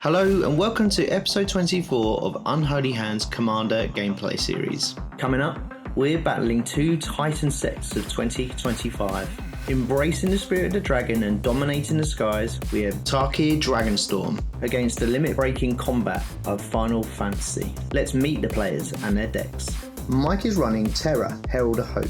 Hello and welcome to episode 24 of Unholy Hands Commander gameplay series. Coming up, we're battling two Titan sets of 2025. Embracing the spirit of the dragon and dominating the skies, we have Tarkir Dragonstorm against the limit-breaking combat of Final Fantasy. Let's meet the players and their decks. Mike is running Terra, Herald of Hope.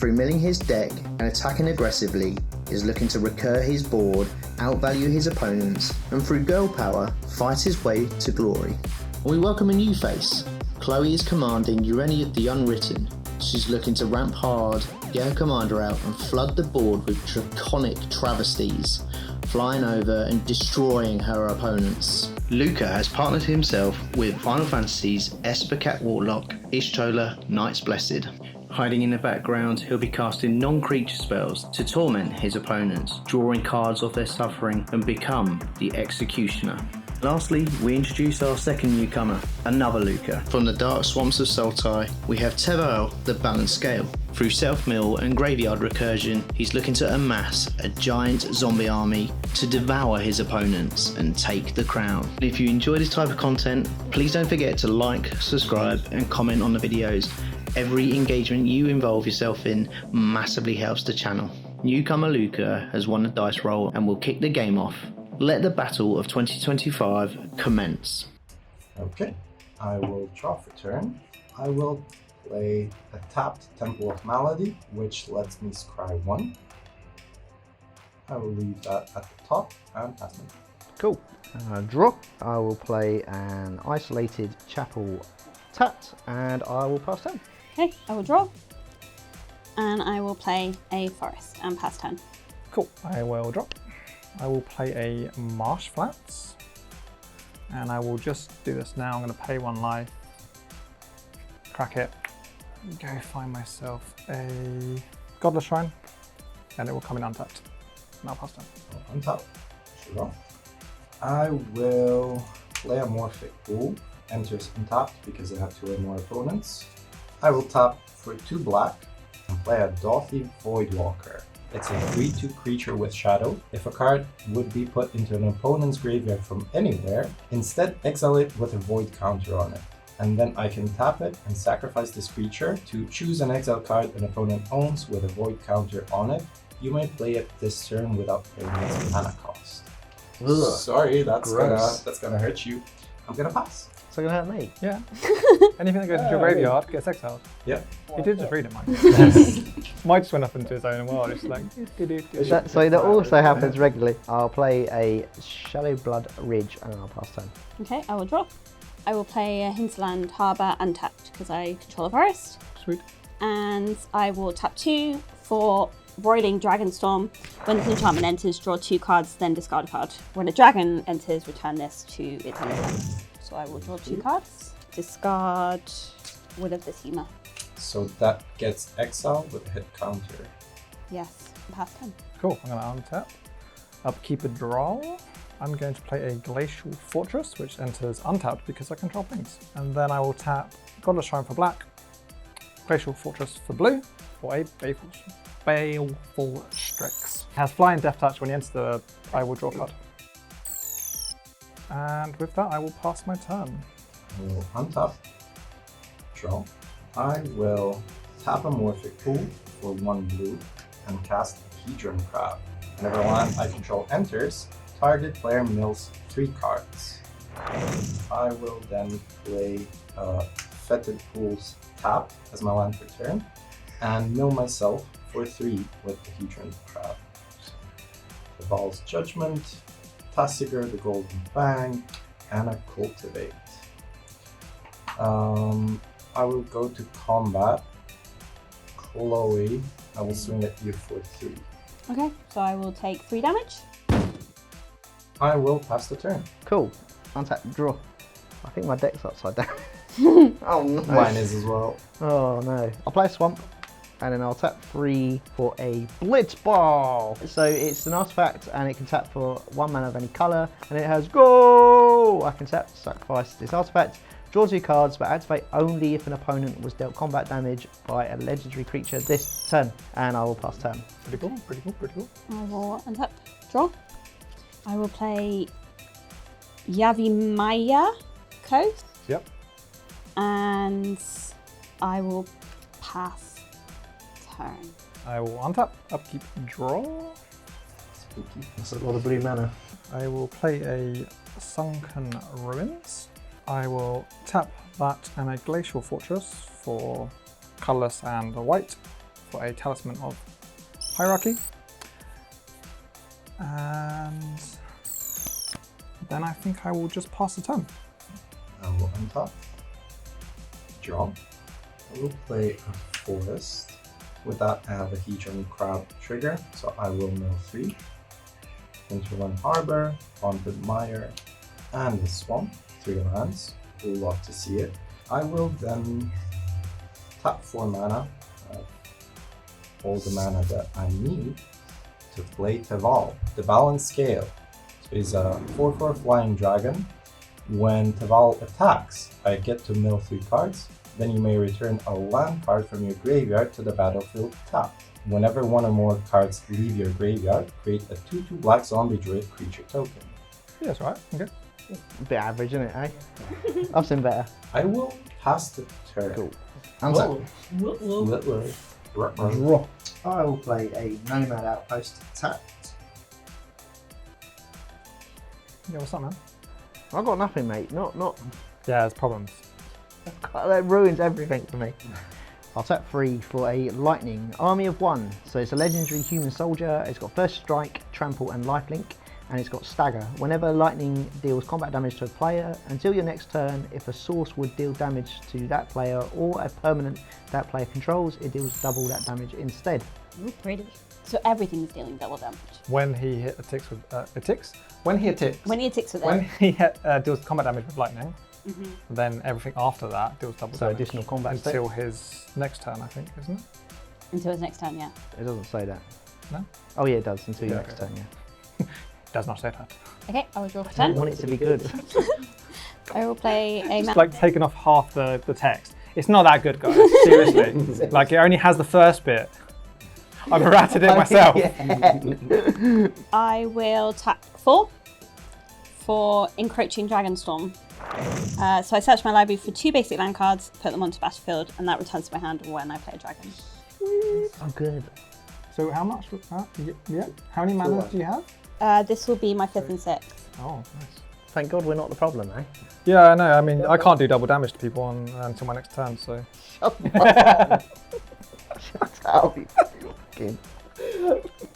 Through milling his deck and attacking aggressively, is looking to recur his board, outvalue his opponents, and through girl power, fight his way to glory. We welcome a new face. Chloe is commanding Ureni of the Unwritten. She's looking to ramp hard, get her commander out, and flood the board with draconic travesties, flying over and destroying her opponents. Luca has partnered himself with Final Fantasy's Espercat Warlock, Ishtola, Knights Blessed. Hiding in the background, he'll be casting non-creature spells to torment his opponents, drawing cards off their suffering and become the Executioner. Lastly, we introduce our second newcomer, another Luka. From the dark swamps of Sultai, we have Teval, the Balanced Scale. Through self-mill and graveyard recursion, he's looking to amass a giant zombie army to devour his opponents and take the crown. If you enjoy this type of content, please don't forget to like, subscribe and comment on the videos. Every engagement you involve yourself in massively helps the channel. Newcomer Luka has won the dice roll and will kick the game off. Let the battle of 2025 commence. Okay, I will draw for turn. I will play a tapped Temple of Malady, which lets me scry 1. I will leave that at the top and pass my turn. Cool. Draw. I will play an isolated Chapel Tat and I will pass turn. Okay, I will draw. And I will play a forest and pass turn. Cool, I will drop. I will play a Marsh Flats. And I will just do this now. I'm going to pay 1 life. Crack it. Go find myself a Godless Shrine. And it will come in untapped. And I'll pass turn. Untap. Sure. I will play a Morphic Pool. Enters untapped because I have 2 or more opponents. I will tap for 2 black and play a Dothy Voidwalker. It's a 3/2 creature with shadow. If a card would be put into an opponent's graveyard from anywhere, instead exile it with a void counter on it. And then I can tap it and sacrifice this creature to choose an exile card an opponent owns with a void counter on it. You may play it this turn without paying its mana cost. Ugh. Sorry, that's Gross. gonna hurt you. I'm gonna pass. It's going to hurt me. Yeah. Anything that goes into your graveyard gets exiled. Yep. He did just read it, Mike. Mike just went up into his own world. It's like. So that also happens regularly. I'll play a Shallow Blood Ridge and I'll pass turn. Okay, I will draw. I will play a Hinterland Harbour untapped because I control a forest. Sweet. And I will tap 2 for Roiling Dragonstorm. When this enchantment enters, draw 2 cards, then discard a card. When a dragon enters, return this to its owner. So I will draw 2 cards. Discard Wood of the Seamer. So that gets exiled with a hit counter. Yes, pass turn. Cool, I'm going to untap. Upkeep a draw. I'm going to play a Glacial Fortress, which enters untapped because I control things. And then I will tap Godless Shrine for black, Glacial Fortress for blue, for a Baleful Strix. It has Flying Death Touch. When you enter the, I will draw a card. And with that, I will pass my turn. I will untap, draw. I will tap a Morphic Pool for 1 blue and cast Hedron Crab. Whenever one I control enters, target player mills 3 cards. I will then play Fetid Pools tap as my land for turn and mill myself for 3 with the Hedron Crab. The Ball's Judgment, Tasigur the Golden Fang, and a Cultivate. I will go to combat. Chloe, I will swing at you for 3. Okay, so I will take 3 damage. I will pass the turn. Cool. Untap, draw. I think my deck's upside down. Oh no. Mine is as well. Oh no. I'll play a Swamp and then I'll tap 3 for a Blitzball. So it's an artifact and it can tap for 1 mana of any colour and it has go! I can tap, sacrifice this artifact, draw 2 cards but activate only if an opponent was dealt combat damage by a legendary creature this turn, and I will pass turn. Pretty cool, pretty cool, pretty cool. I will untap, draw. I will play Yavimaya Coast. Yep. And I will pass turn. I will untap, upkeep, draw. Spooky. That's a lot of blue mana. I will play a Sunken Ruins. I will tap that and a Glacial Fortress for colourless and a white for a Talisman of Hierarchy. And then I think I will just pass the turn. I will untap. Draw. I will play a forest. With that, I have a Heathen Crab trigger, so I will mill 3. Into 1 Harbor, Haunted Mire, and the Swamp. 3 lands. We'll love to see it. I will then tap 4 mana, all the mana that I need to play Teval, the Balanced Scale. So he's a 4/4 flying dragon. When Teval attacks, I get to mill 3 cards. Then you may return a land card from your graveyard to the battlefield tapped. Whenever 1 or more cards leave your graveyard, create a 2/2 black zombie druid creature token. Yeah, that's right. Okay. A bit average, isn't it, eh? I've seen better. I will pass the turn. Cool. Whoa. Draw. I will play a Nomad Outpost tapped. Yeah, what's up, man? I've got nothing, mate. Not. Yeah, there's problems. That ruins everything for me. I'll tap 3 for a Lightning Army of 1. So it's a legendary human soldier. It's got First Strike, Trample, and Lifelink, and it's got Stagger. Whenever lightning deals combat damage to a player, until your next turn, if a source would deal damage to that player or a permanent that player controls, it deals double that damage instead. Ooh, pretty. So everything is dealing double damage. When he attacks with When he attacks. When he attacks with When it. he deals combat damage with lightning, then everything after that deals double So damage. additional combat until his next turn, I think, isn't it? Until his next turn, yeah. It doesn't say that. No? Oh yeah, it does, until your Yeah, next okay. turn, yeah. Does not say that. Okay, I will draw for I 10. want it to be good. I will play a It's man. like taking off half the text. It's not that good, guys. Seriously. Like, it only has the first bit. I've errated it myself. Yeah. I will tap 4 for Encroaching Dragonstorm. So I search my library for 2 basic land cards, put them onto battlefield, and that returns to my hand when I play a dragon. Oh, good. So how much was that? Yeah. How many mana do you have? This will be my 5th and 6th. Oh, nice. Thank God we're not the problem, eh? Yeah, I know. I mean, I can't do double damage to people until my next turn, so. Shut up, you fucking.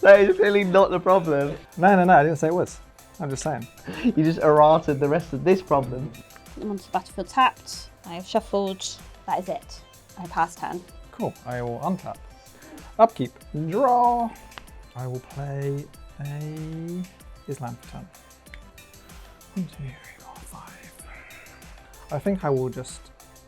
That is really not the problem. No, I didn't say it was. I'm just saying. You just errated the rest of this problem. Put them onto the battlefield tapped. I have shuffled. That is it. I pass turn. Cool. I will untap. Upkeep. Draw. I will play a Islam for turn. 1, 2, 3, 4, 5. I think I will just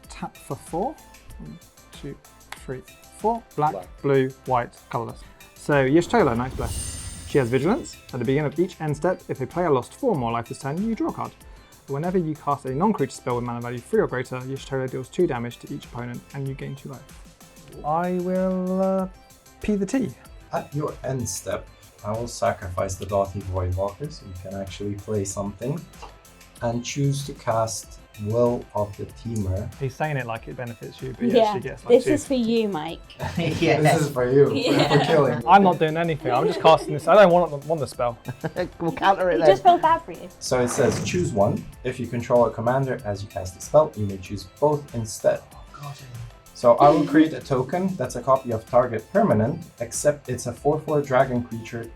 tap for 4. 1, 2, 3, 4. Black, blue, white, colourless. So Y'shtola, Knight's Bless. She has Vigilance. At the beginning of each end step, if a player lost 4 more life this turn, you draw a card. Whenever you cast a non-creature spell with mana value 3 or greater, Y'shtola deals 2 damage to each opponent and you gain 2 life. I will P the T. At your end step, I will sacrifice the Daughty Voidwalker so you can actually play something and choose to cast Will of the Teamer. He's saying it like it benefits you, but Yeah, she gets like this 2. is for you, Mike. Yeah. This is for you, for killing. I'm not doing anything. I'm just casting this. I don't want the spell. We'll counter it It then. just felt bad for you. So it says choose one. If you control a commander as you cast the spell, you may choose both instead. So I will create a token that's a copy of target permanent, except it's a 4/4 dragon creature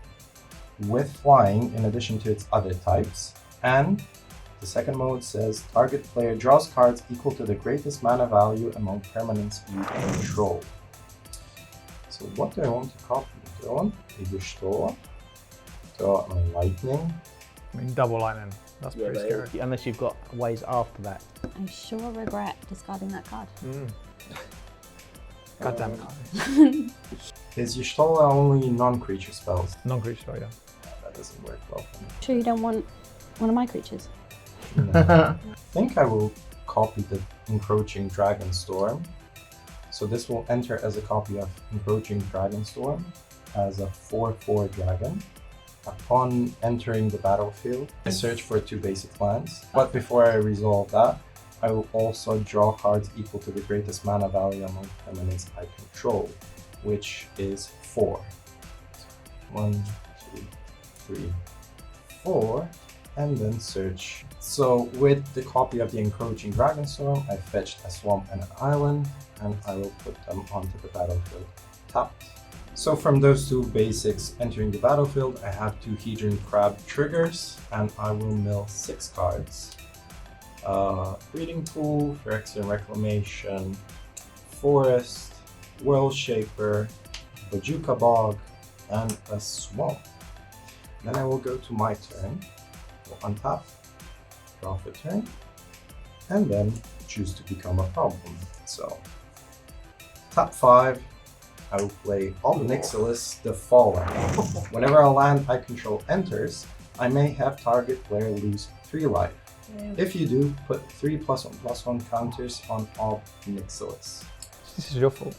with flying in addition to its other types. And the second mode says target player draws cards equal to the greatest mana value among permanents you control. So what do I want to copy? Do I want a Y'shtola? Do I want a lightning? I mean, double lightning. That's pretty scary. Unless you've got ways after that. I sure regret discarding that card. God damn it, Carly. Is Y'shtola only non-creature spells? Non-creature spell, yeah. That doesn't work well for me. Sure you don't want one of my creatures? No. I think I will copy the Encroaching Dragonstorm. So this will enter as a copy of Encroaching Dragonstorm as a 4/4 dragon. Upon entering the battlefield, I search for 2 basic lands, but before I resolve that, I will also draw cards equal to the greatest mana value among permanents I control, which is 4. 1, 2, 3, 4, and then search. So with the copy of the Encroaching Dragonstorm, I fetched a swamp and an island, and I will put them onto the battlefield tapped. So from those 2 basics entering the battlefield, I have 2 Hedron Crab triggers, and I will mill 6 cards. Breeding Pool, Phyrexian Reclamation, Forest, World Shaper, Bajuka Bog, and a Swamp. Then I will go to my turn, will untap, draw for turn, and then choose to become a problem. So, tap 5, I will play Omnixilis the Fallen. Whenever a land I control enters, I may have target player lose 3 life. If you do, put 3+1/+1 counters on Omnixilis. This is your fault.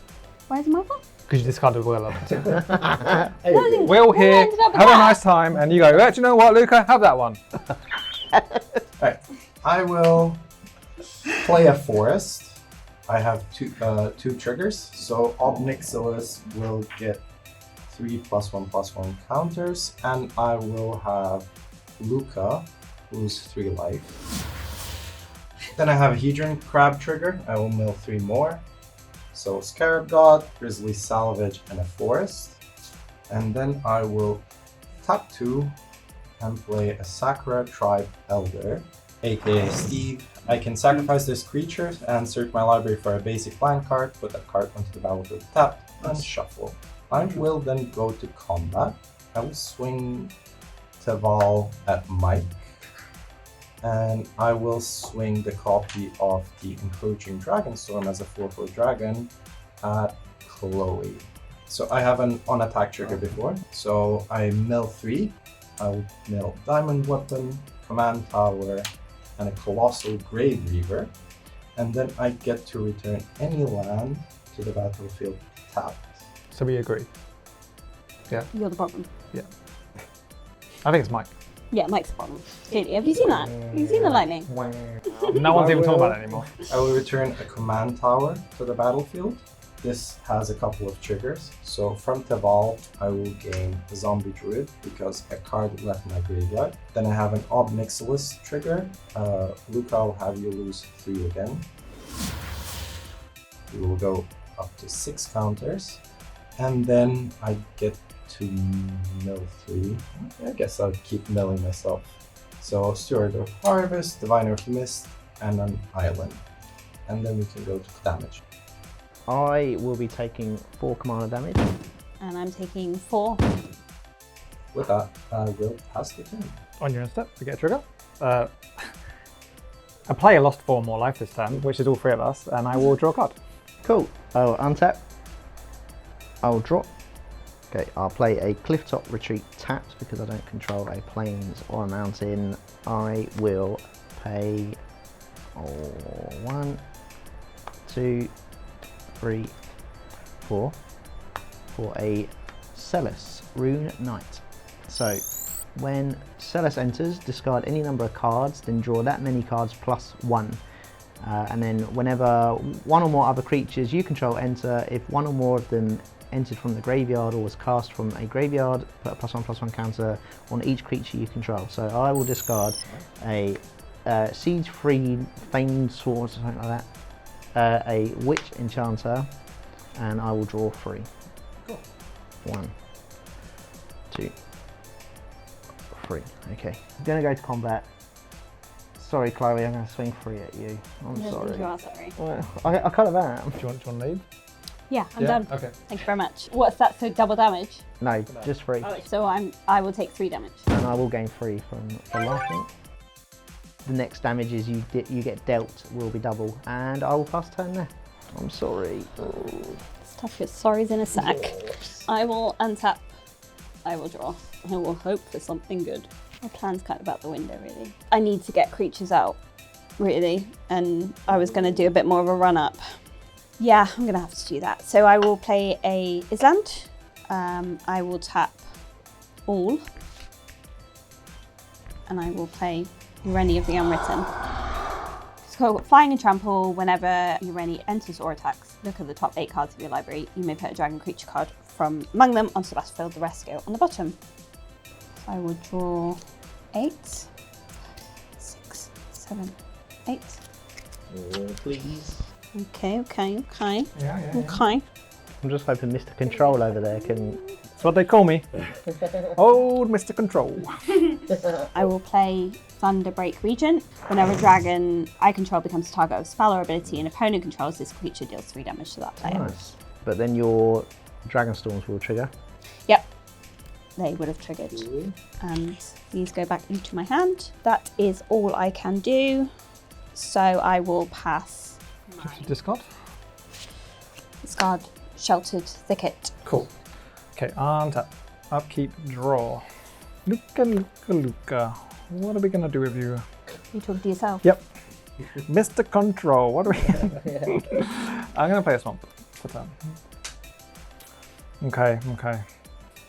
Why is it my fault? Because you discarded Will. Well, We're all here, ended up with have a that. nice time, and you go, do you know what, Luca? Have that one. Alright, I will play a Forest. I have 2 triggers, so Omnixilis will get 3+1/+1 counters, and I will have Luca lose 3 life. Then I have a Hedron Crab trigger, I will mill 3 more. So Scarab God, Grizzly Salvage, and a Forest. And then I will tap 2 and play a Sakura Tribe Elder, aka Steve. I can sacrifice this creature and search my library for a basic land card, put that card onto the battlefield tapped, and shuffle. I will then go to combat. I will swing Teval at Mike, and I will swing the copy of the Encroaching Dragonstorm as a 4/4 dragon at Chloe. So I have an on-attack trigger before, so I mill 3. I will mill Diamond Weapon, Command Tower, and a Colossal Grave Reaver, and then I get to return any land to the battlefield tapped. So we agree. You're the problem. I think it's Mike. Yeah, Mike's the problem. Clearly. Have you seen that? Have you seen the lightning? No one's even talking about it anymore. I will return a Command Tower to the battlefield. This has a couple of triggers. So from Teval, I will gain a Zombie Druid because a card left my graveyard. Then I have an Omnixilis trigger. Luca will have you lose 3 again. We will go up to 6 counters. And then I get to mill 3. I guess I'll keep milling myself. So Steward of Harvest, Diviner of Mist, and an Island. And then we can go to damage. I will be taking 4 commander damage. And I'm taking 4. With that, I will pass the turn. On your step, we get a trigger. A player lost 4 more life this turn, which is all 3 of us, and I will draw a card. Cool. I'll untap. I'll drop. Okay, I'll play a Clifftop Retreat tapped because I don't control a plains or a mountain. I will pay 1, 2, 3, 4 for a Celis Rune Knight. So when Celis enters, discard any number of cards, then draw that many cards plus 1. And then whenever 1 or more other creatures you control enter, if 1 or more of them entered from the graveyard or was cast from a graveyard, put a +1/+1 counter on each creature you control. So I will discard a Siege-free Famed Sword or something like that, a Witch Enchanter, and I will draw 3. Cool. 1, 2, 3. Okay, I'm gonna go to combat. Sorry, Chloe, I'm gonna swing 3 at you. I'm I don't sorry. think you are sorry. Well, I kind of am. Do you want to lead? Yeah, I'm done. Okay. Thank you very much. What's that? So double damage? No, just 3. So I will take 3 damage. And I will gain 3 from laughing. The next damage is you get dealt will be double, and I will pass turn there. I'm sorry. It's tough. Your sorry's in a sack. I will untap. I will draw. I will hope for something good. My plan's kind of out the window, really. I need to get creatures out, really, and I was going to do a bit more of a run-up. Yeah, I'm going to have to do that. So I will play a Island. I will tap all, and I will play Ureni of the Unwritten. So, flying and trample, whenever Ureni enters or attacks, look at the top 8 cards of your library. You may put a dragon creature card from among them onto the battlefield, the rest go on the bottom. So I will draw 8, 6, 7, 8. Oh, please. Okay. Yeah. Okay. I'm just hoping Mr. Control over there can... That's what they call me. Old Mr. Control. I will play Thunderbreak Regent. Whenever a dragon I control becomes a target of a spell or ability an opponent controls, this creature deals 3 damage to that player. Nice. But then your Dragonstorms will trigger. Yep. They would have triggered. And these go back into my hand. That is all I can do. So I will pass Discard. discard Sheltered Thicket. Cool. Okay, untap. Upkeep, draw. Luca. What are we gonna do with you? You talk to yourself. Yep. Mr. Control. What are we? I'm gonna play a swamp for turn. Okay.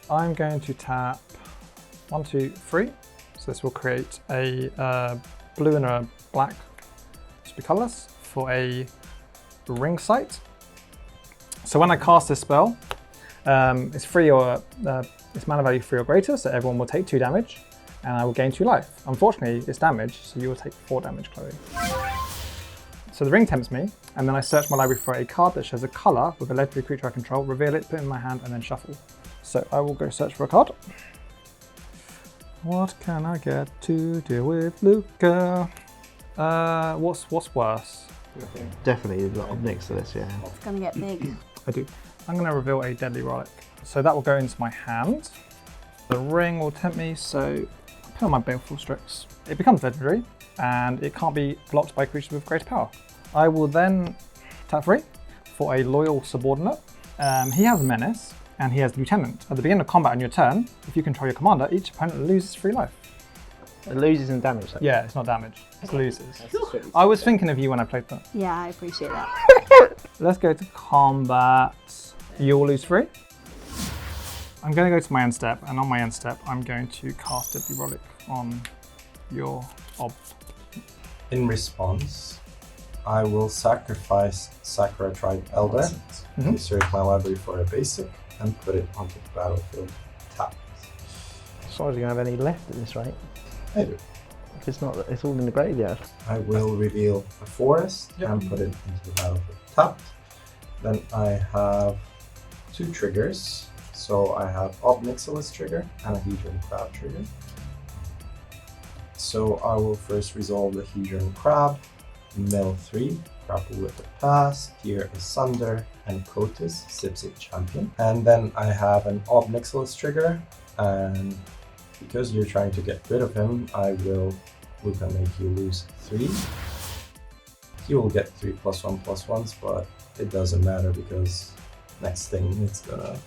I'm going to tap 1, 2, 3. So this will create a blue and a black, to be colorless, for a ring sight. So when I cast this spell, it's free or it's mana value 3 or greater, so everyone will take 2 damage, and I will gain 2 life. Unfortunately, it's damage, so you will take 4 damage, Chloe. So the ring tempts me, and then I search my library for a card that shows a color with a legendary creature I control, reveal it, put it in my hand, and then shuffle. So I will go search for a card. What can I get to deal with Luca? What's worse? Definitely up next to this, yeah. It's gonna get big. I do. I'm going to reveal a deadly relic. So that will go into my hand. The ring will tempt me, so I put on my Baleful Strix. It becomes legendary, and it can't be blocked by creatures with greater power. I will then tap 3 for a loyal subordinate. He has Menace, and he has Lieutenant. At the beginning of combat on your turn, if you control your commander, each opponent loses 3 life. It loses in damage, though. Yeah, it's not damage, it loses. I was thinking of you when I played that. Yeah, I appreciate that. Let's go to combat. You'll lose 3. I'm going to go to my end step, and on my end step, I'm going to cast Deadly Relic on your ob. In response, I will sacrifice Sakura Tribe Elder to search my library for a basic and put it onto the battlefield tapped. As far as you don't have any left at this rate. I do. If it's not, it's all in the graveyard. I will reveal a forest and put it into the battlefield tapped. Then I have 2 triggers. So I have Ob Nixilis trigger and a Hedron Crab trigger. So I will first resolve the Hedron Crab, mill 3, grapple with the pass, Tear Asunder, and Kotis, Sipsip Champion. And then I have an Ob Nixilis trigger, and because you're trying to get rid of him, I will Luca make you lose 3. You will get 3 +1/+1s, but it doesn't matter because next thing it's gonna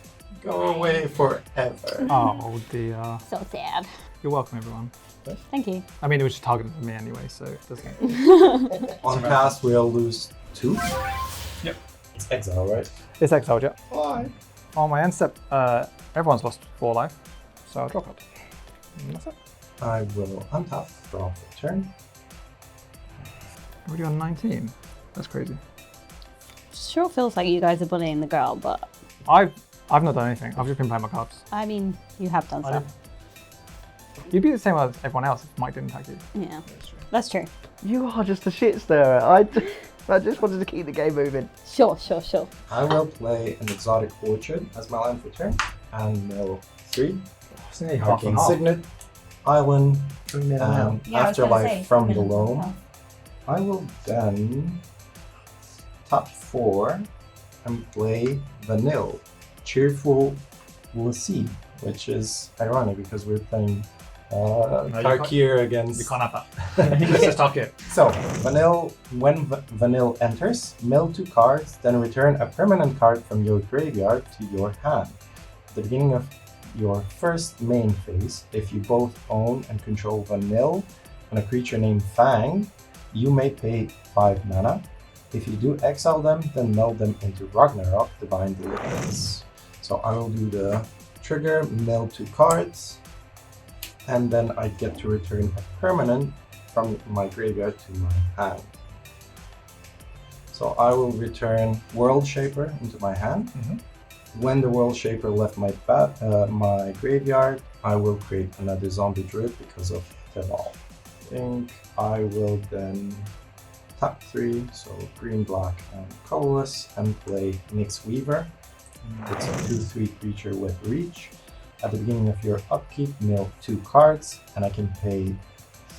go away forever. Oh dear. So sad. You're welcome, everyone. Thank you. I mean, it was just targeted at me anyway, so it doesn't. On cast, we'll lose 2. Yep. It's exile, right? It's exiled, yeah. Why? On my end step, everyone's lost 4 life, so I'll drop it. And that's it. I will untap, draw for turn. Already on 19. That's crazy. Sure feels like you guys are bullying the girl, but I've not done anything. I've just been playing my cards. I mean, you have done stuff. You'd be the same as everyone else if Mike didn't attack you. Yeah, that's true. You are just a shit stirrer. I just wanted to keep the game moving. Sure. I will play an Exotic Orchard as my land for turn, and mill 3. Arcane Signet, Island, and Afterlife from the Loam. I will then tap 4 and play Vanille, Cheerful Lassie, which is ironic because we're playing Tarkir against... You can't have that. It's just Tarkir. So, Vanille, when Vanille enters, mill 2 cards, then return a permanent card from your graveyard to your hand. At the beginning of your first main phase, if you both own and control Vanille and a creature named Fang, you may pay 5 mana. If you do exile them, then meld them into Ragnarok, Divine Deliverance. So I will do the trigger, mill 2 cards, and then I get to return a permanent from my graveyard to my hand. So I will return World Shaper into my hand. When the World Shaper left my my graveyard, I will create another zombie druid because of Teval. I think I will then tap 3, so green, black, and colorless, and play Nyx Weaver. It's a 2/3 creature with reach. At the beginning of your upkeep, mill 2 cards, and I can pay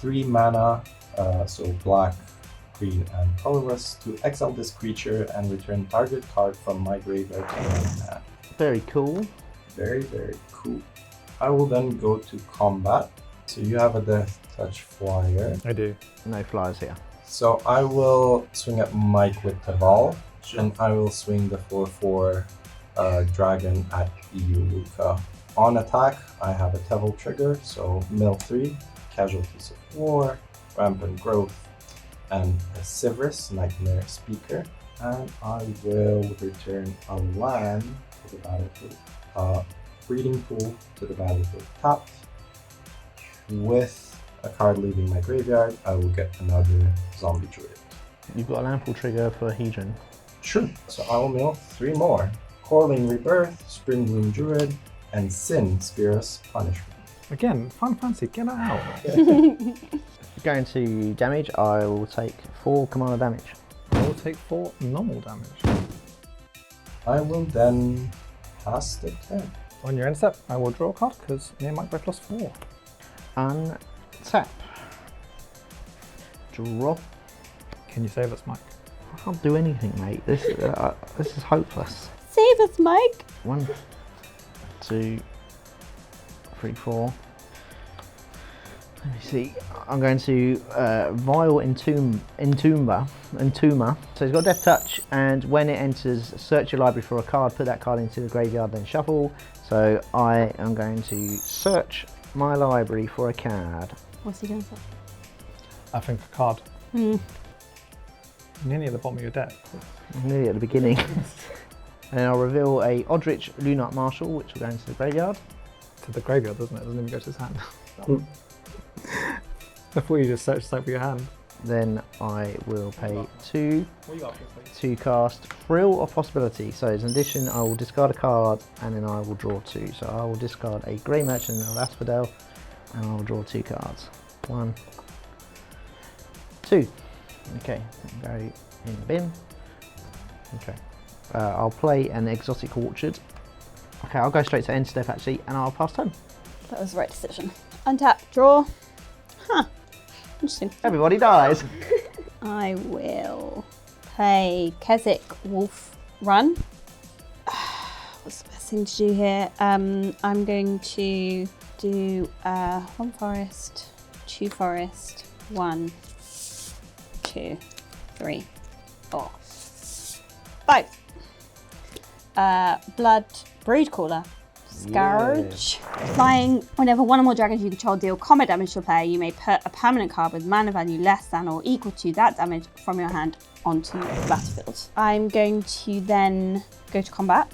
3 mana, so black, green, and colorless, to exile this creature and return target card from my graveyard to my hand. Very cool. Very, very cool. I will then go to combat. So you have a Death Touch flyer. I do. No flyers here. So I will swing at Mike with Teval, and I will swing the 4/4 dragon at you, Luka. On attack, I have a Teval trigger, so mill 3, Casualties of War, Rampant Growth, and a Sivrus, Nightmare Speaker. And I will return a land to the battlefield. Breeding Pool to the battlefield tapped. With a card leaving my graveyard, I will get another zombie druid. You've got a landfall trigger for Hedron. Sure. So I will mill 3 more. Corling Rebirth, Spring Bloom Druid, and Sin, Spirus Punishment. Again, Final Fantasy, get it out. Going to damage, I will take 4 commander damage. I will take 4 normal damage. I will then pass the turn. On your end step, I will draw a card because near might by +4. Untap. Draw. Can you save us, Mike? I can't do anything, mate. This is hopeless. Save us, Mike! 1, 2, 3, 4. Let me see. I'm going to Vile Entomber. So it's got Death Touch, and when it enters, search your library for a card, put that card into the graveyard, then shuffle. So I am going to search my library for a card. What's he doing for? I think a card. Nearly at the bottom of your deck. Nearly at the beginning. And then I'll reveal a Odrich Lunark Marshal, which will go into the graveyard. To the graveyard, doesn't it? It doesn't even go to his hand. I thought you just searched something for your hand. Then I will pay 2 to cast Thrill of Possibility. So as an addition, I will discard a card and then I will draw 2. So I will discard a Grey Merchant of Asphodel and I will draw 2 cards. 1, 2. Okay, go in the bin. Okay. I'll play an Exotic Orchard. Okay, I'll go straight to end step actually, and I'll pass turn. That was the right decision. Untap, draw. Huh. Interesting. Everybody dies. I will play Keswick Wolf Run. What's the best thing to do here? I'm going to do 1 forest, 2 forest, 1, 2, 3, 4, 5. Blood Broodcaller. Scourge. Yeah. Flying, whenever one or more dragons you control deal combat damage to a player, you may put a permanent card with mana value less than or equal to that damage from your hand onto the battlefield. I'm going to then go to combat.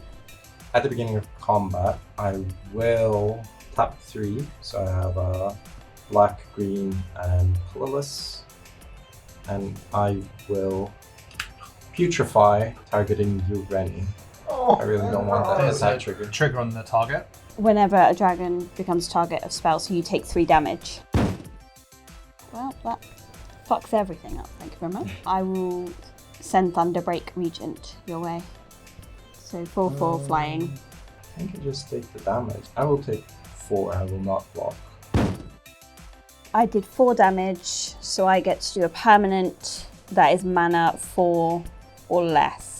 At the beginning of combat, I will tap 3, so I have a black, green, and colorless, and I will putrefy, targeting Ureni. I really don't want that attack trigger. Trigger on the target. Whenever a dragon becomes target of spell, so you take 3 damage. Well, that fucks everything up, thank you very much. I will send Thunderbreak Regent your way. So 4/4 flying. I think I just take the damage. I will take 4, I will not block. I did 4 damage, so I get to do a permanent that is mana 4 or less.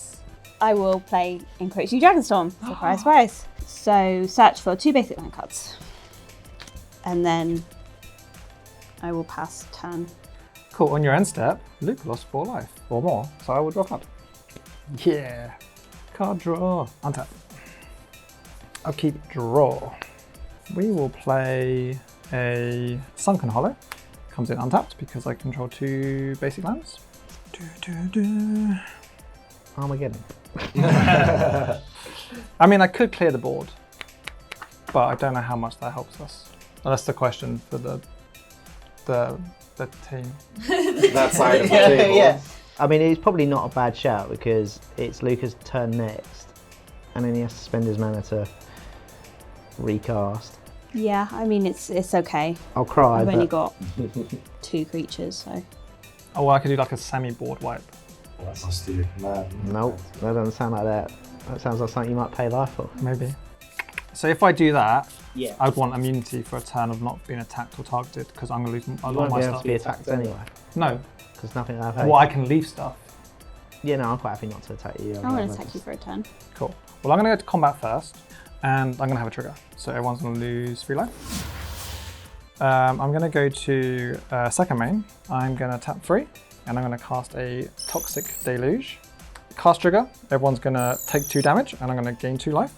I will play Encroach Dragonstorm, surprise, surprise. So search for 2 basic land cards. And then I will pass turn. Cool, on your end step, Luca lost 4 life or more, so I will draw a card. Yeah, card draw, untap. Upkeep, draw. We will play a Sunken Hollow. Comes in untapped because I control 2 basic lands. Armageddon. I mean, I could clear the board, but I don't know how much that helps us. Well, that's the question for the team. That side of the table. Yeah. I mean, it's probably not a bad shout because it's Luca's turn next, and then he has to spend his mana to recast. Yeah, I mean, it's okay. I'll cry, I've but only got 2 creatures, so. Oh, well, I could do like a semi-board wipe. That's just your command. nope, that doesn't sound like that. That sounds like something you might pay life for. Maybe. So if I do that, Yeah. I'd want immunity for a turn of not being attacked or targeted because I'm going to lose a You lot won't of my be able stuff. to be attacked anyway, No. because nothing I've Well, I can leave stuff. Yeah, no, I'm quite happy not to attack you. I'm going to attack you for a turn. Cool. Well, I'm going to go to combat first, and I'm going to have a trigger. So everyone's going to lose 3 life. I'm going to go to second main. I'm going to tap 3, and I'm going to cast a Toxic Deluge. Cast trigger. Everyone's going to take 2 damage, and I'm going to gain 2 life.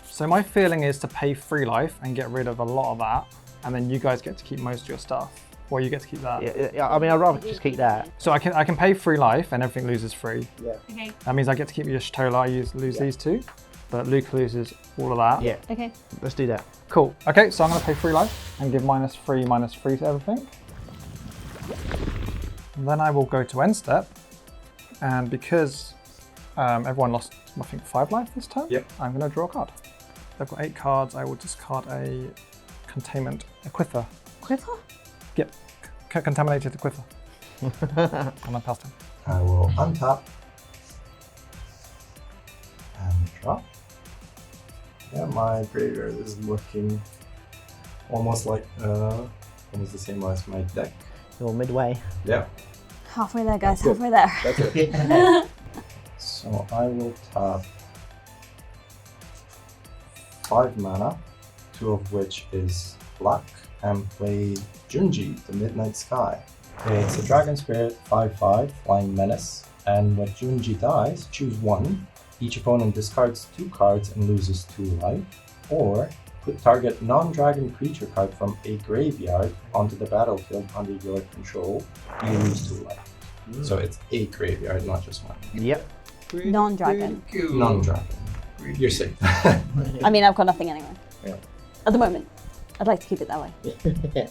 So my feeling is to pay 3 life and get rid of a lot of that, and then you guys get to keep most of your stuff. Or you get to keep that. Yeah, I mean, I'd rather just keep that. So I can pay 3 life, and everything loses 3. Yeah. Okay. That means I get to keep your Shtola, I lose these 2, but Luca loses all of that. Yeah, Okay. let's do that. Cool. Okay, so I'm going to pay 3 life and give -3/-3 to everything. And then I will go to end step, and because everyone lost, I think, 5 life this turn, Yep. I'm going to draw a card. I've got 8 cards. I will discard a Containment Aquifer. Quiver? Yep, Contaminated Aquifer. I'm on pass turn. I will untap and drop. Yeah, my graveyard is looking almost like almost the same as my deck. You're midway. Yeah. Halfway there, guys, halfway there. That's it. So I will tap 5 mana, 2 of which is black, and play Junji, the Midnight Sky. It's a Dragon Spirit 5/5 Flying Menace, and when Junji dies, choose 1. Each opponent discards 2 cards and loses 2 life, or put target non-dragon creature card from a graveyard onto the battlefield under your control. You lose 2 life. So it's a graveyard, not just one. Yep. Non-dragon. Non-dragon. You're safe. I mean, I've got nothing anyway. Yeah. At the moment. I'd like to keep it that way.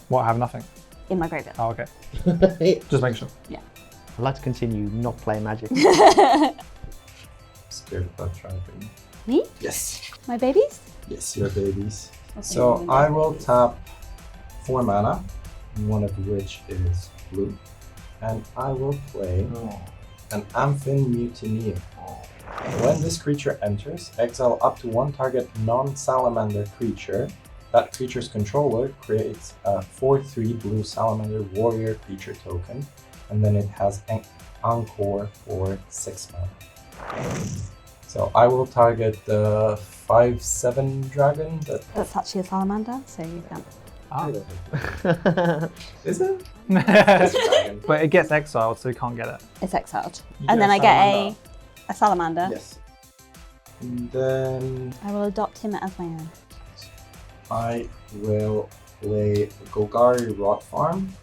What, I have nothing? In my graveyard. Oh, okay. Just making sure. Yeah. I'd like to continue not playing Magic. Scared about trapping. Me? Yes. My babies? Yes, your babies. Okay, So maybe I my will babies. tap 4 mana, 1 of which is blue, and I will play an Amphin Mutineer. When this creature enters, exile up to 1 target non-salamander creature. That creature's controller creates a 4/3 blue salamander warrior creature token, and then it has an Encore for 6 mana. So I will target the 5/7 dragon. That's actually a salamander, so you can. Ah. Is it? But it gets exiled, so you can't get it. It's exiled. You And get then a I get salamander. a salamander. Yes. And then I will adopt him as my own. I will play Golgari Rot Farm,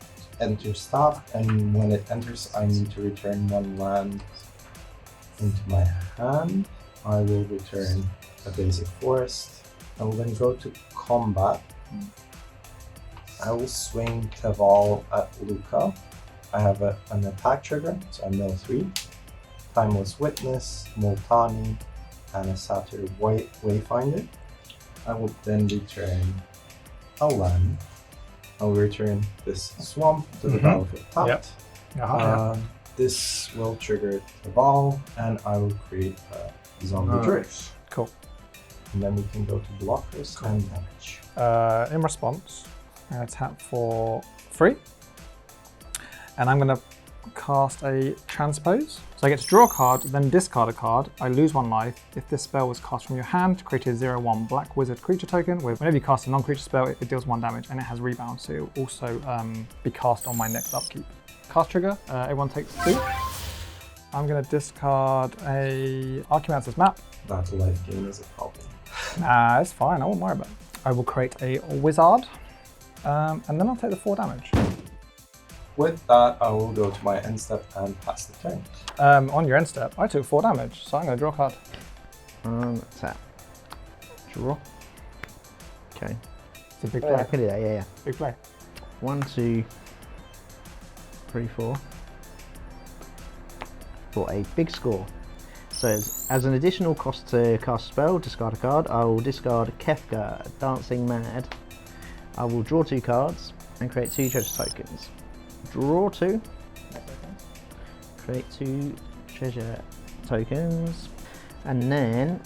enters top, and when it enters, I need to return 1 land into my hand. I will return a basic forest. I will then go to combat. I will swing Teval at Luka. I have an attack trigger, so I mill 3. Timeless Witness, Multani, and a Satyr Wayfinder. I will then return a land. I will return this swamp to the battlefield tapped. Yep. This will trigger the ball, and I will create a zombie drift. Cool. And then we can go to blockers and damage. In response, I'm going to tap for 3. And I'm going to cast a Transpose. So I get to draw a card, then discard a card. I lose 1 life. If this spell was cast from your hand, create a 0/1 black wizard creature token. Whenever you cast a non-creature spell, it deals 1 damage, and it has rebound, so it will also be cast on my next upkeep. Cast trigger, everyone takes 2. I'm going to discard a Archimancer's Map. That life gain is a problem. Nah, it's fine, I won't worry about it. I will create a Wizard, and then I'll take the 4 damage. With that, I will go to my end step and pass the turn. On your end step, I took 4 damage, so I'm going to draw a card. Tap. Draw. Okay. So a big Oh, yeah, play. put it there, yeah. Big play. 1, 2, 3, 4. For a big score. So as an additional cost to cast a spell, discard a card, I will discard Kefka, Dancing Mad. I will draw 2 cards and create 2 treasure tokens. Draw 2. Create 2 treasure tokens. And then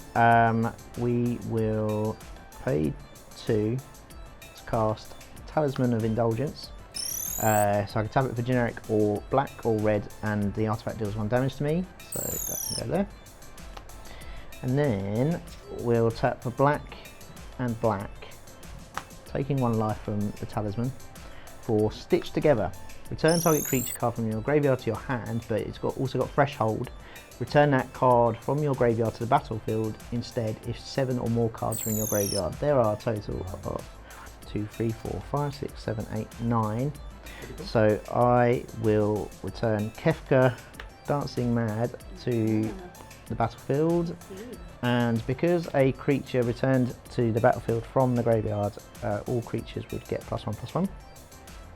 we will pay 2 to cast Talisman of Indulgence. So I can tap it for generic or black or red, and the artifact deals 1 damage to me, so that can go there. And then we'll tap for black and black, taking 1 life from the talisman. For Stitch Together, return target creature card from your graveyard to your hand, but it's also got Threshold. Return that card from your graveyard to the battlefield instead if 7 or more cards are in your graveyard. There are a total of 2, 3, 4, 5, 6, 7, 8, 9. So I will return Kefka, Dancing Mad to the battlefield, and because a creature returned to the battlefield from the graveyard, all creatures would get +1/+1.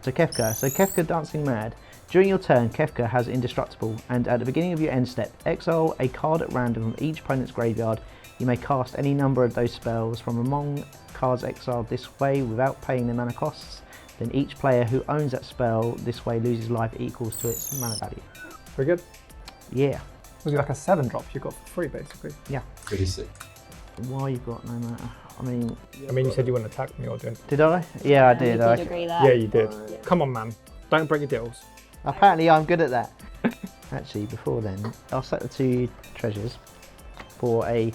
So Kefka Dancing Mad. During your turn, Kefka has Indestructible, and at the beginning of your end step, exile a card at random from each opponent's graveyard. You may cast any number of those spells from among cards exiled this way without paying their mana costs. Then each player who owns that spell this way loses life equals to its mana value. Very good. Yeah. Was it like a 7-drop you got for free, basically? Yeah. Pretty sick. Why you've got no mana? I mean, you said you wouldn't attack me or do anything. did I? Yeah, I did. You did agree there. Yeah, you did. Come on, man. Don't break your deals. Apparently I'm good at that. Actually, before then, I'll set the 2 treasures for a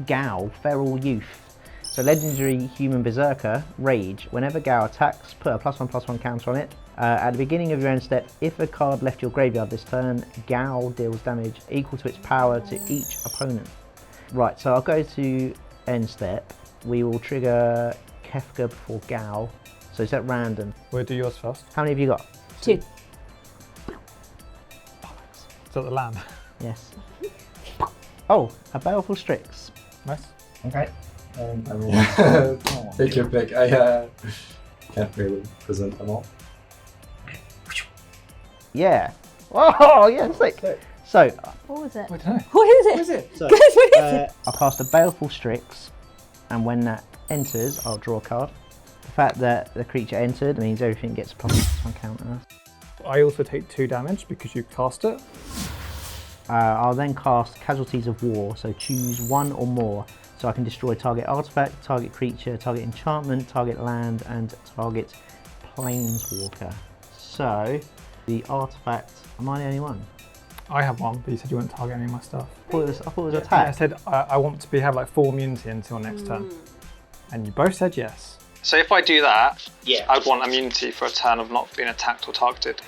Gao, Feral Youth. So legendary human berserker, Rage. Whenever Gao attacks, put a +1/+1 counter on it. At the beginning of your end step, if a card left your graveyard this turn, Gao deals damage equal to its power to each opponent. Right, so I'll go to end step. We will trigger Kefka before Gao. So it's at random. We'll do yours first. How many have you got? 2. Is that the land? Yes. Oh, a Baleful Strix. Nice. Okay. I mean, take your pick. I can't really present them all. Yeah. Oh, yeah, sick. So, What was it? I don't know. What is it? so What is it? I'll cast a Baleful Strix, and when that enters, I'll draw a card. The fact that the creature entered means everything gets a +1 counter. I also take 2 damage because you cast it. I'll then cast Casualties of War, so choose 1 or more. So I can destroy target artifact, target creature, target enchantment, target land, and target planeswalker. So, the artifact, am I the only one? I have 1, but you said you wouldn't target any of my stuff. I thought it was I attack. said I want to have like 4 immunity until next turn. And you both said yes. So if I do that, Yeah. I'd want immunity for a turn of not being attacked or targeted.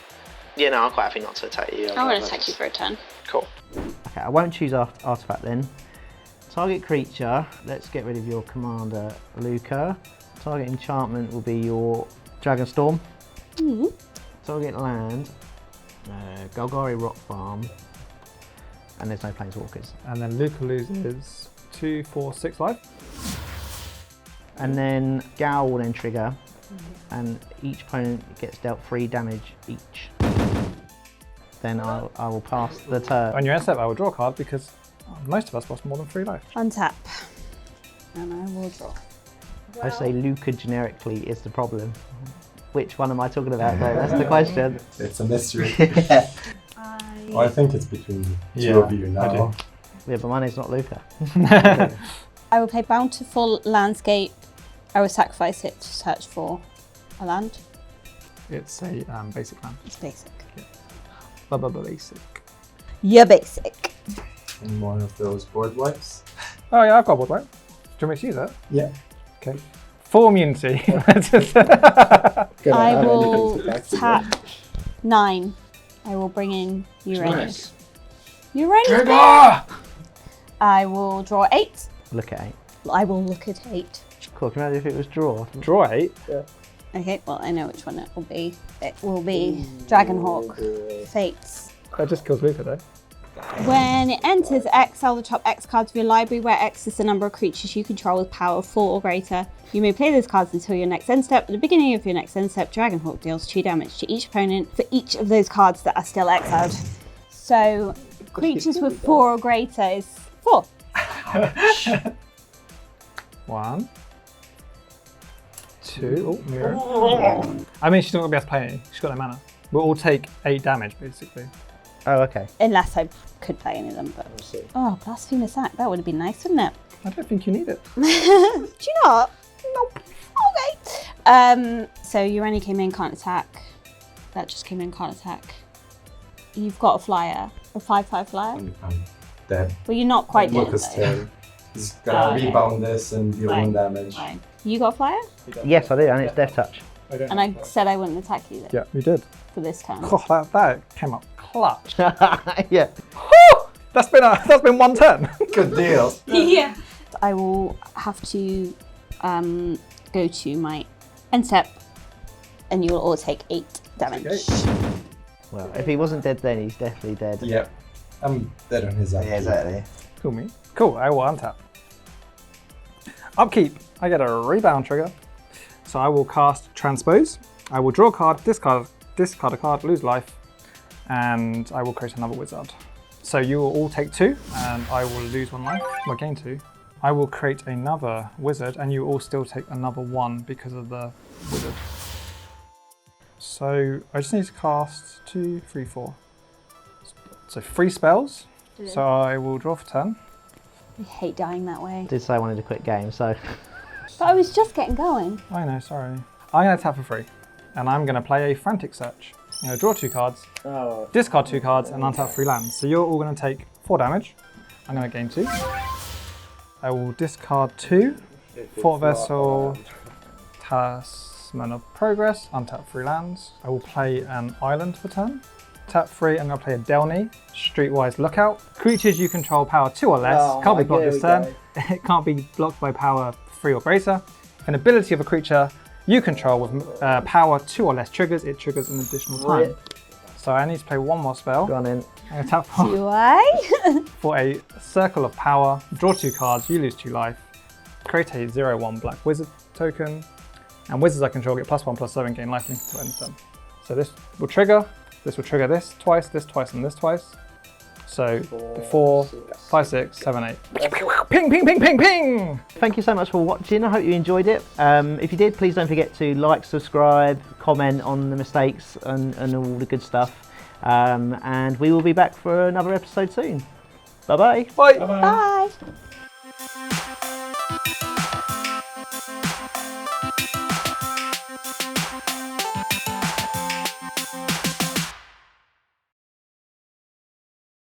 Yeah, no, I'm quite happy not to attack you. I'm going to attack you for a turn. Cool. Okay, I won't choose artifact then. Target creature, let's get rid of your commander, Luca. Target enchantment will be your Dragonstorm. Target land, Golgari Rock Farm. And there's no planeswalkers. And then Luca loses 2, 4, 6 life. And then Gao will then trigger, and each opponent gets dealt 3 damage each. Then I will pass the turn. On your end step, I will draw a card because most of us lost more than 3 life. Untap. And I will draw. I say Luca generically is the problem. Which one am I talking about though? That's the question. It's a mystery. Yeah, Well, I think it's between the 2 of you I now. but my name's not Luca. I will play Bountiful Landscape. I will sacrifice it to search for a land. It's a basic land. It's basic. Basic. Yeah, basic. And one of those board wipes. Oh yeah, I've got one, right? Do you want me to use that? Yeah. Okay. 4 immunity. I will tap 9. I will bring in Ureni. Nice. Ureni! I will draw 8. Look at 8. I will look at 8. Cool, can you imagine if it was draw? Draw 8. Okay, well, I know which one it will be. It will be Dragonhawk Fates. That just kills Luca though. When it enters, exile the top X cards of your library, where X is the number of creatures you control with power of 4 or greater. You may play those cards until your next end step. At the beginning of your next end step, Dragonhawk deals 2 damage to each opponent for each of those cards that are still exiled. So, creatures with 4 or greater is 4. 1, 2. Oh, mirror. I mean, she's not gonna be able to play any. She's got no mana. We'll all take 8 damage, basically. Oh, okay. Unless I could play any of them, but... Oh, Blasphemous Act. That would have been nice, wouldn't it? I don't think you need it. Do you not? Nope. Okay. So Ureni came in, can't attack. That just came in, can't attack. You've got a flyer. A 5/5 flyer. I'm dead. Well, you're not quite dead, Luca's though. turn. He's gonna rebound this and deal 1 damage. Fine. You got a flyer? Yes, I do, and it's Death Touch. And I said I wouldn't attack you, though, Yeah, you did. for this turn. Oh, that came up clutch. Yeah. That's been 1 turn. Good deal. Yeah. I will have to go to my end step, and you will all take 8 damage. Okay. Well, if he wasn't dead then, he's definitely dead. Yep. I'm dead on his upkeep. Yeah, exactly. Cool me. Cool, I will untap. Upkeep, I get a rebound trigger. So I will cast Transpose. I will draw a card, discard a card, lose life, and I will create another wizard. So you will all take 2, and I will lose 1 life. Well, gain 2. I will create another wizard, and you all still take another 1 because of the wizard. So I just need to cast 2, 3, 4. So 3 spells. So I will draw for 10. I hate dying that way. I did say I wanted to quit game, so... But I was just getting going. I know, sorry. I'm going to tap for free, and I'm going to play a Frantic Search. I'm going to draw 2 cards, discard 2 cards, and untap 3 lands. So you're all going to take 4 damage. I'm going to gain 2. I will discard 2, Fort Vessel, Talisman of Progress, untap 3 lands. I will play an island for turn. Tap 3, I'm going to play a Delny, Streetwise Lookout. Creatures you control power 2 or less, can't be blocked this turn. It can't be blocked by power 3 or greater. An ability of a creature you control with power 2 or less triggers, it triggers an additional time. So I need to play 1 more spell. Go on in. I'm going to tap Do I? for a Circle of Power, draw 2 cards, you lose 2 life, create a 0/1 black wizard token, and wizards I control get +1/+7, gain lifelink until end of turn. So this will trigger this twice, and this twice. So 4, 5, 6, 7, 8. Ping, ping, ping, ping, ping! Thank you so much for watching. I hope you enjoyed it. If you did, please don't forget to like, subscribe, comment on the mistakes and all the good stuff. And we will be back for another episode soon. Bye-bye. Bye! Bye.